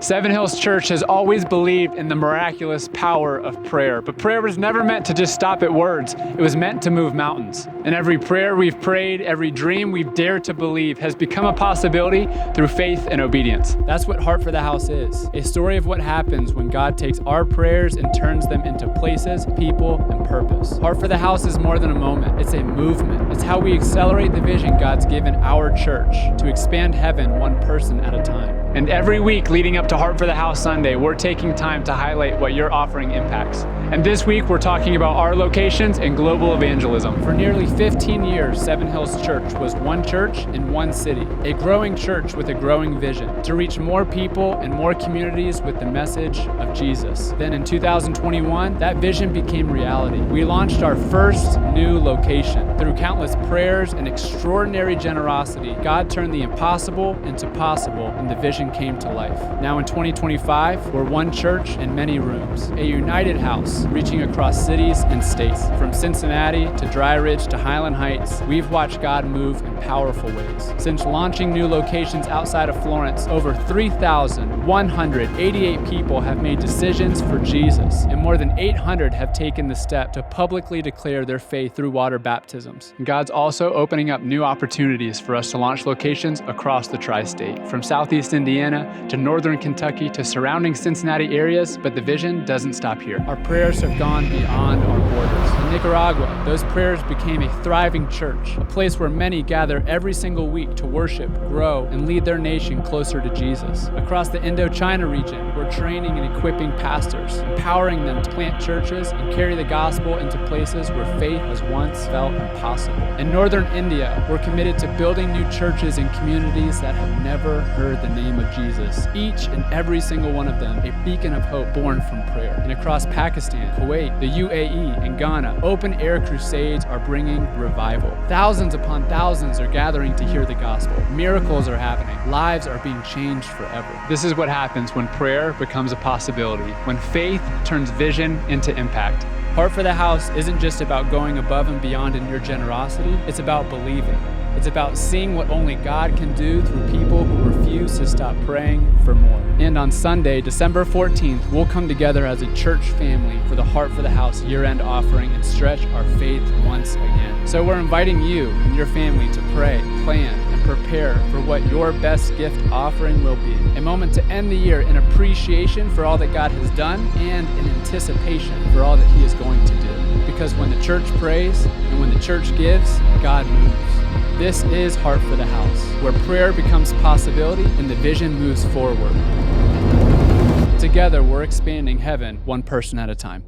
Seven Hills Church has always believed in the miraculous power of prayer, but prayer was never meant to just stop at words. It was meant to move mountains. And every prayer we've prayed, every dream we've dared to believe has become a possibility through faith and obedience. That's what Heart for the House is, a story of what happens when God takes our prayers and turns them into places, people, and purpose. Heart for the House is more than a moment. It's a movement. It's how we accelerate the vision God's given our church to expand heaven one person at a time. And every week leading up to Heart for the House Sunday, we're taking time to highlight what your offering impacts. And this week, we're talking about our locations and global evangelism. For nearly 15 years, Seven Hills Church was one church in one city, a growing church with a growing vision to reach more people and more communities with the message of Jesus. Then in 2021, that vision became reality. We launched our first new location. Through countless prayers and extraordinary generosity, God turned the impossible into possible, and the vision came to life. Now in 2025, we're one church and many rooms, a united house reaching across cities and states. From Cincinnati to Dry Ridge to Highland Heights, we've watched God move in powerful ways. Since launching new locations outside of Florence, over 3,188 people have made decisions for Jesus, and more than 800 have taken the step to publicly declare their faith through water baptisms. God's also opening up new opportunities for us to launch locations across the tri-state, from Southeast Indiana to northern Kentucky to surrounding Cincinnati areas, but the vision doesn't stop here. Our prayers have gone beyond our borders. In Nicaragua, those prayers became a thriving church, a place where many gather every single week to worship, grow, and lead their nation closer to Jesus. Across the Indochina region, we're training and equipping pastors, empowering them to plant churches and carry the gospel into places where faith has once felt impossible. In northern India, we're committed to building new churches in communities that have never heard the name of Jesus, each and every single one of them a beacon of hope born from prayer. And across Pakistan, Kuwait, the UAE, and Ghana, open-air crusades are bringing revival. Thousands upon thousands are gathering to hear the gospel. Miracles are happening. Lives are being changed forever. This is what happens when prayer becomes a possibility, when faith turns vision into impact. Heart for the House isn't just about going above and beyond in your generosity, it's about believing. It's about seeing what only God can do through people who refuse to stop praying for more. And on Sunday, December 14th, we'll come together as a church family for the Heart for the House year-end offering and stretch our faith once again. So we're inviting you and your family to pray, plan, and prepare for what your best gift offering will be. A moment to end the year in appreciation for all that God has done and in anticipation for all that He is going to do. Because when the church prays and when the church gives, God moves. This is Heart for the House, where prayer becomes possibility and the vision moves forward. Together, we're expanding heaven one person at a time.